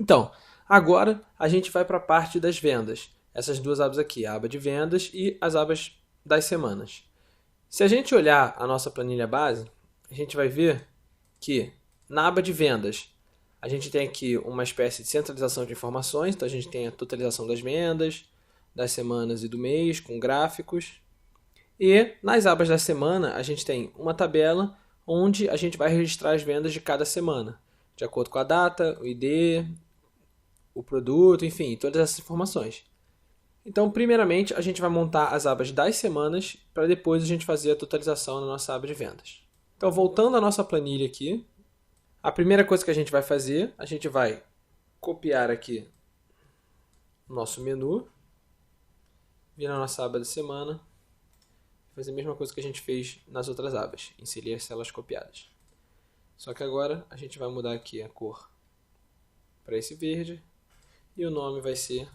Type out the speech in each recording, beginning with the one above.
Então, agora a gente vai para a parte das vendas. Essas duas abas aqui, a aba de vendas e as abas das semanas. Se a gente olhar a nossa planilha base, a gente vai ver que na aba de vendas a gente tem aqui uma espécie de centralização de informações. Então a gente tem a totalização das vendas, das semanas e do mês, com gráficos. E nas abas da semana a gente tem uma tabela onde a gente vai registrar as vendas de cada semana, de acordo com a data, o ID, o produto, enfim, todas essas informações. Então, primeiramente, a gente vai montar as abas das semanas para depois a gente fazer a totalização na nossa aba de vendas. Então, voltando à nossa planilha aqui, a primeira coisa que a gente vai fazer, a gente vai copiar aqui o nosso menu, vir na nossa aba da semana, fazer a mesma coisa que a gente fez nas outras abas, inserir as células copiadas. Só que agora a gente vai mudar aqui a cor para esse verde e o nome vai ser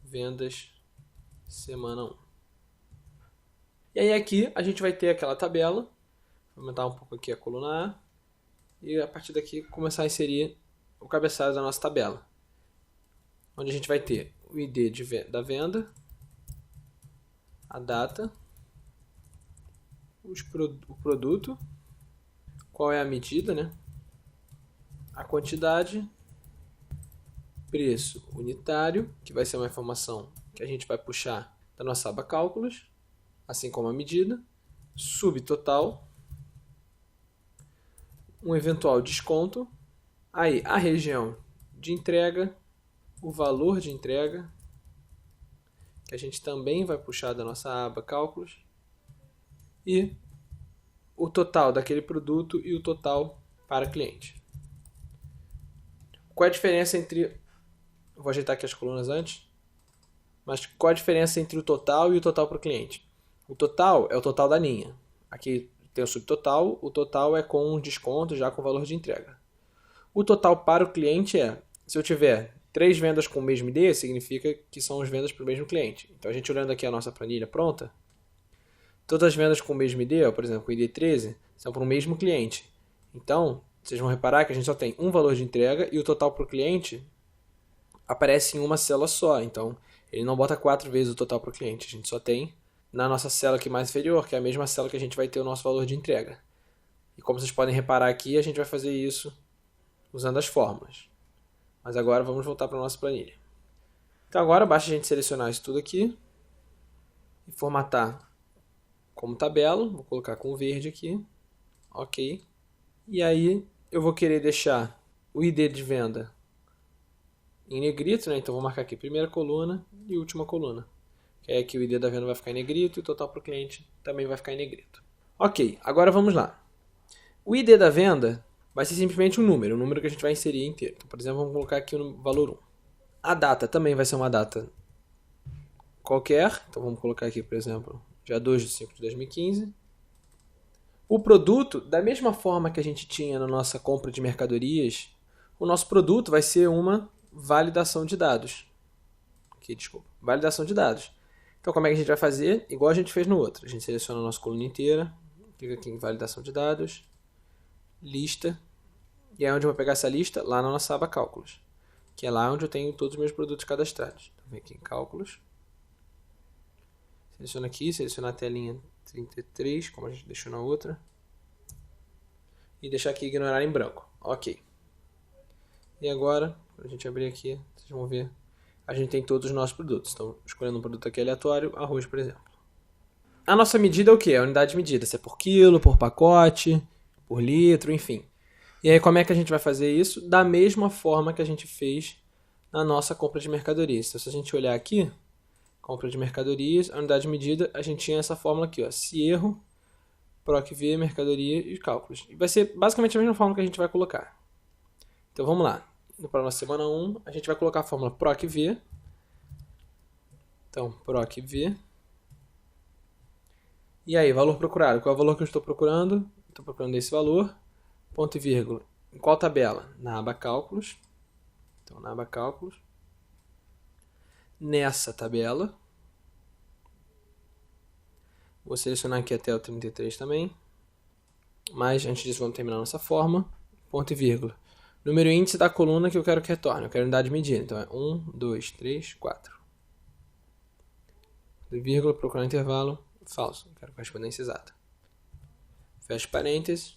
Vendas Semana 1. E aí aqui a gente vai ter aquela tabela, vou aumentar um pouco aqui a coluna A, e a partir daqui começar a inserir o cabeçalho da nossa tabela, onde a gente vai ter o ID da venda, a data, o produto, qual é a medida, né? A quantidade, preço unitário, que vai ser uma informação que a gente vai puxar da nossa aba cálculos, assim como a medida, subtotal, um eventual desconto, aí a região de entrega, o valor de entrega, que a gente também vai puxar da nossa aba cálculos, e o total daquele produto e o total para cliente. Qual é a diferença entre... Vou ajeitar aqui as colunas antes. Mas qual a diferença entre o total e o total para o cliente? O total é o total da linha. Aqui tem o subtotal, o total é com um desconto já com o valor de entrega. O total para o cliente é, se eu tiver 3 vendas com o mesmo ID, significa que são as vendas para o mesmo cliente. Então a gente olhando aqui a nossa planilha pronta, todas as vendas com o mesmo ID, por exemplo, o ID 13, são para o mesmo cliente. Então, vocês vão reparar que a gente só tem um valor de entrega e o total para o cliente aparece em uma célula só. Então, ele não bota 4 vezes o total para o cliente. A gente só tem na nossa célula aqui mais inferior, que é a mesma célula que a gente vai ter o nosso valor de entrega. E como vocês podem reparar aqui, a gente vai fazer isso usando as fórmulas. Mas agora vamos voltar para a nossa planilha. Então agora basta a gente selecionar isso tudo aqui e formatar como tabela. Vou colocar com verde aqui. Ok. E aí eu vou querer deixar o ID de venda em negrito, né? Então vou marcar aqui primeira coluna e última coluna. Que é que o ID da venda vai ficar em negrito e o total para o cliente também vai ficar em negrito. Ok, agora vamos lá. O ID da venda vai ser simplesmente um número que a gente vai inserir inteiro. Então, por exemplo, vamos colocar aqui o valor 1. A data também vai ser uma data qualquer. Então vamos colocar aqui, por exemplo, dia 2 de 5 de 2015. O produto, da mesma forma que a gente tinha na nossa compra de mercadorias, o nosso produto vai ser uma validação de dados. Aqui, desculpa. Validação de dados. Então, como é que a gente vai fazer? Igual a gente fez no outro. A gente seleciona a nossa coluna inteira, clica aqui em validação de dados, lista, e é onde eu vou pegar essa lista lá na nossa aba cálculos, que é lá onde eu tenho todos os meus produtos cadastrados. Então, vem aqui em cálculos, seleciona aqui, seleciona a telinha 33, como a gente deixou na outra, e deixar aqui ignorar em branco. Ok. E agora, quando a gente abrir aqui, vocês vão ver, a gente tem todos os nossos produtos. Então, escolhendo um produto aqui aleatório, arroz, por exemplo. A nossa medida é o quê? A unidade de medida. Se é por quilo, por pacote, por litro, enfim. E aí, como é que a gente vai fazer isso? Da mesma forma que a gente fez na nossa compra de mercadorias. Então, se a gente olhar aqui, compra de mercadorias, a unidade de medida, a gente tinha essa fórmula aqui, ó, CIERRO, PROC-V, mercadoria e cálculos. E vai ser basicamente a mesma fórmula que a gente vai colocar. Então, vamos lá. Para a nossa semana 1, a gente vai colocar a fórmula PROC-V. Então, PROC-V. E aí, valor procurado. Qual é o valor que eu estou procurando? Estou procurando esse valor. Ponto e vírgula. Em qual tabela? Na aba Cálculos. Então, na aba Cálculos. Nessa tabela. Vou selecionar aqui até o 33 também. Mas, antes disso, vamos terminar nossa forma. Ponto e vírgula. Número e índice da coluna que eu quero que retorne. Eu quero unidade de medida. Então é 1, 2, 3, 4. Vírgula, procurar intervalo, falso. Eu quero correspondência exata. Fecha parênteses.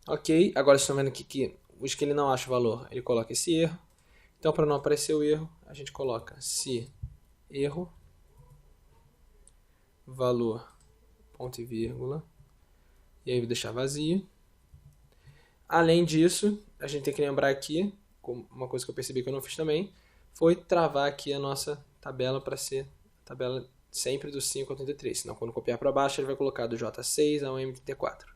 Ok. Agora vocês estão vendo aqui que os que ele não acha o valor, ele coloca esse erro. Então, para não aparecer o erro, a gente coloca se erro, valor, ponto e vírgula. E aí eu vou deixar vazio. Além disso, a gente tem que lembrar aqui, uma coisa que eu percebi que eu não fiz também, foi travar aqui a nossa tabela para ser a tabela sempre do 5 ao 33. Senão, quando copiar para baixo, ele vai colocar do J6 ao M34.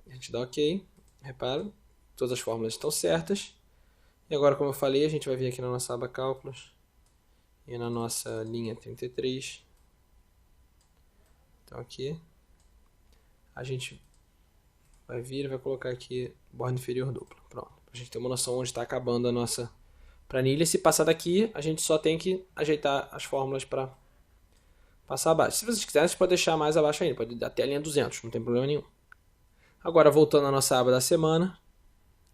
A gente dá OK. Repara, todas as fórmulas estão certas. E agora, como eu falei, a gente vai vir aqui na nossa aba Cálculos e na nossa linha 33. Então, aqui, a gente vai vir e vai colocar aqui borda inferior dupla. Pronto. Para a gente ter uma noção onde está acabando a nossa planilha. Se passar daqui, a gente só tem que ajeitar as fórmulas para passar abaixo. Se vocês quiserem, vocês podem deixar mais abaixo ainda. Pode ir até a linha 200, não tem problema nenhum. Agora, voltando à nossa aba da semana,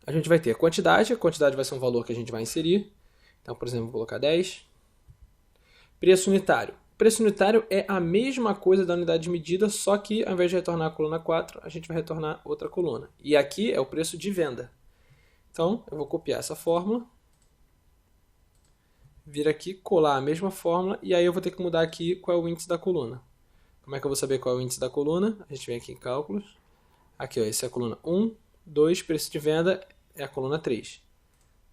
a gente vai ter a quantidade. A quantidade vai ser um valor que a gente vai inserir. Então, por exemplo, vou colocar 10. Preço unitário. Preço unitário é a mesma coisa da unidade de medida, só que ao invés de retornar a coluna 4, a gente vai retornar outra coluna. E aqui é o preço de venda. Então, eu vou copiar essa fórmula, vir aqui, colar a mesma fórmula, e aí eu vou ter que mudar aqui qual é o índice da coluna. Como é que eu vou saber qual é o índice da coluna? A gente vem aqui em cálculos. Aqui, ó, essa é a coluna 1, 2, preço de venda é a coluna 3.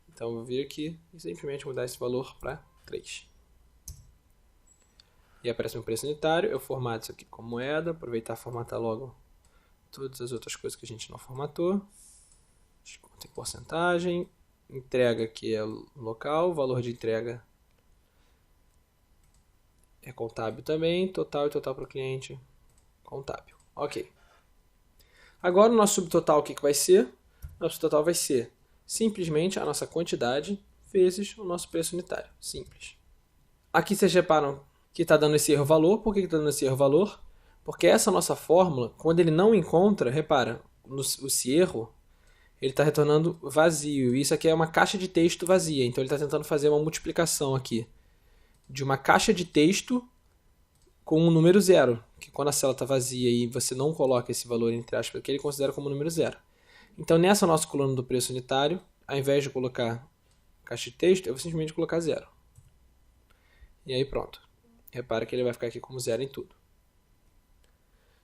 Então, eu vou vir aqui e simplesmente mudar esse valor para 3. E aparece um preço unitário, eu formato isso aqui como moeda, aproveitar e formatar logo todas as outras coisas que a gente não formatou. Desconto em porcentagem, entrega aqui é local, valor de entrega é contábil também, total e total para o cliente, contábil. Ok. Agora o nosso subtotal o que vai ser? Nosso subtotal vai ser simplesmente a nossa quantidade vezes o nosso preço unitário, simples. Aqui vocês reparam que está dando esse erro valor. Por que está dando esse erro valor? Porque essa nossa fórmula, quando ele não encontra, repara, o se erro, ele está retornando vazio. Isso aqui é uma caixa de texto vazia. Então ele está tentando fazer uma multiplicação aqui de uma caixa de texto com um número zero. Que quando a célula está vazia e você não coloca esse valor entre aspas aqui, ele considera como número zero. Então nessa nossa coluna do preço unitário, ao invés de colocar caixa de texto, eu vou simplesmente colocar zero. E aí pronto. Repara que ele vai ficar aqui como zero em tudo.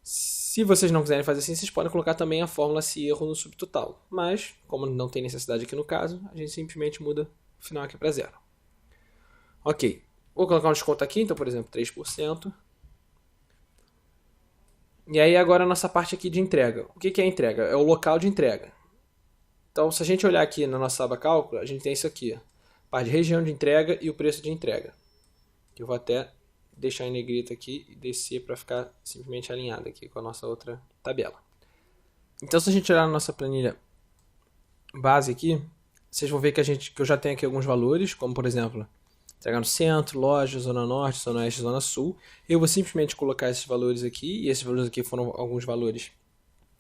Se vocês não quiserem fazer assim, vocês podem colocar também a fórmula se erro no subtotal. Mas, como não tem necessidade aqui no caso, a gente simplesmente muda o final aqui para zero. Ok. Vou colocar um desconto aqui, então, por exemplo, 3%. E aí agora a nossa parte aqui de entrega. O que é entrega? É o local de entrega. Então, se a gente olhar aqui na nossa aba cálculo, a gente tem isso aqui. A parte de região de entrega e o preço de entrega. Eu vou até deixar em negrito aqui e descer para ficar simplesmente alinhado aqui com a nossa outra tabela. Então, se a gente olhar na nossa planilha base aqui, vocês vão ver que eu já tenho aqui alguns valores, como por exemplo, entregar no centro, loja, zona norte, zona oeste, zona sul. Eu vou simplesmente colocar esses valores aqui, e esses valores aqui foram alguns valores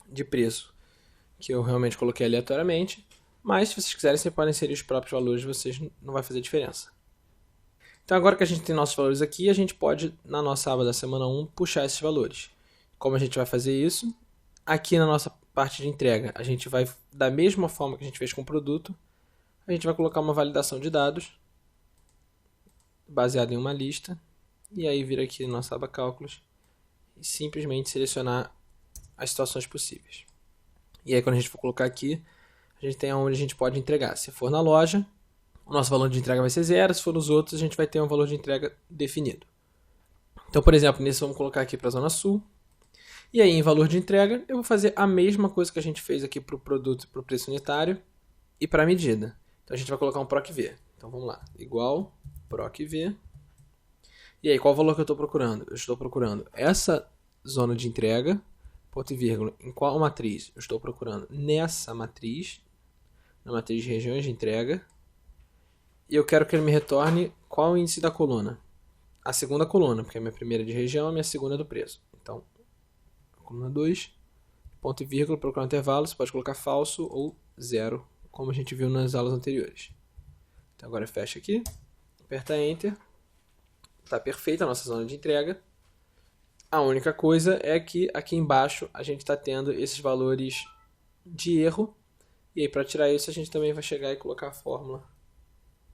de preço que eu realmente coloquei aleatoriamente, mas se vocês quiserem, vocês podem inserir os próprios valores, vocês não vai fazer diferença. Então agora que a gente tem nossos valores aqui, a gente pode, na nossa aba da semana 1, puxar esses valores. Como a gente vai fazer isso? Aqui na nossa parte de entrega, a gente vai, da mesma forma que a gente fez com o produto, a gente vai colocar uma validação de dados, baseada em uma lista, e aí vir aqui na nossa aba cálculos, e simplesmente selecionar as situações possíveis. E aí quando a gente for colocar aqui, a gente tem onde a gente pode entregar. Se for na loja, o nosso valor de entrega vai ser zero, se for nos outros, a gente vai ter um valor de entrega definido. Então, por exemplo, nesse vamos colocar aqui para a Zona Sul. E aí, em valor de entrega, eu vou fazer a mesma coisa que a gente fez aqui para o produto, para o preço unitário e para a medida. Então, a gente vai colocar um PROC-V. Então, vamos lá. Igual PROC-V. E aí, qual o valor que eu estou procurando? Eu estou procurando essa zona de entrega, ponto e vírgula, em qual matriz? Eu estou procurando nessa matriz, na matriz de regiões de entrega. E eu quero que ele me retorne qual o índice da coluna. A segunda coluna, porque a minha primeira é de região, a minha segunda é do preço. Então, coluna 2, ponto e vírgula, procurar um intervalo, você pode colocar falso ou 0, como a gente viu nas aulas anteriores. Então agora fecha aqui, aperta Enter. Está perfeita a nossa zona de entrega. A única coisa é que aqui embaixo a gente está tendo esses valores de erro. E aí para tirar isso a gente também vai chegar e colocar a fórmula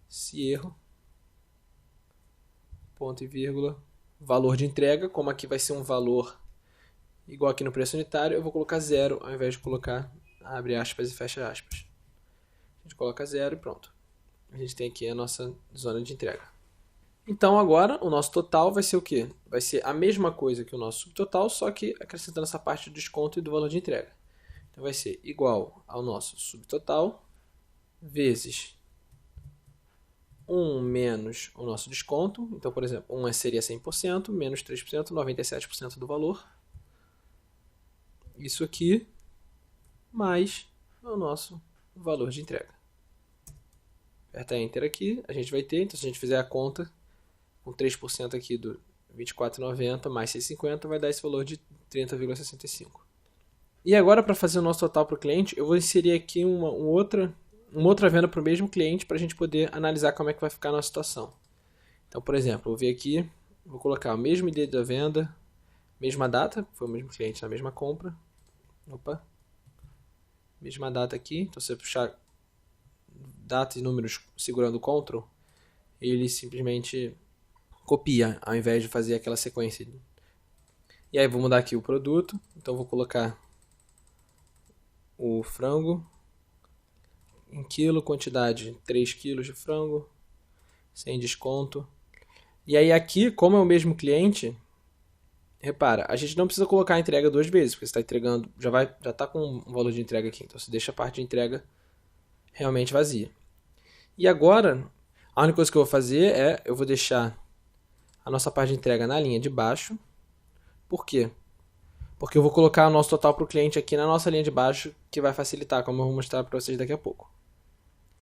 se erro, ponto e vírgula, valor de entrega. Como aqui vai ser um valor igual aqui no preço unitário, eu vou colocar 0 ao invés de colocar abre aspas e fecha aspas. A gente coloca 0 e pronto. A gente tem aqui a nossa zona de entrega. Então agora o nosso total vai ser o quê? Vai ser a mesma coisa que o nosso subtotal, só que acrescentando essa parte do desconto e do valor de entrega. Então vai ser igual ao nosso subtotal vezes 1 menos o nosso desconto. Então, por exemplo, 1 seria 100%, menos 3%, 97% do valor. Isso aqui, mais o nosso valor de entrega. Aperta Enter aqui, a gente vai ter, então se a gente fizer a conta, com 3% aqui do 24,90 mais 6,50 vai dar esse valor de 30,65. E agora para fazer o nosso total para o cliente, eu vou inserir aqui uma outra venda para o mesmo cliente para a gente poder analisar como é que vai ficar a nossa situação. Então, por exemplo, eu vou vir aqui, vou colocar o mesmo ID da venda, mesma data, foi o mesmo cliente na mesma compra. Opa, mesma data aqui, então se você puxar data e números segurando Ctrl, ele simplesmente copia, ao invés de fazer aquela sequência. E aí vou mudar aqui o produto, então vou colocar o frango em quilo, quantidade 3 quilos de frango, sem desconto. E aí aqui, como é o mesmo cliente, repara, a gente não precisa colocar a entrega 2 vezes, porque você está entregando, já está com um valor de entrega aqui, então você deixa a parte de entrega realmente vazia. E agora, a única coisa que eu vou fazer é, eu vou deixar a nossa parte de entrega na linha de baixo. Por quê? Porque eu vou colocar o nosso total para o cliente aqui na nossa linha de baixo, que vai facilitar, como eu vou mostrar para vocês daqui a pouco.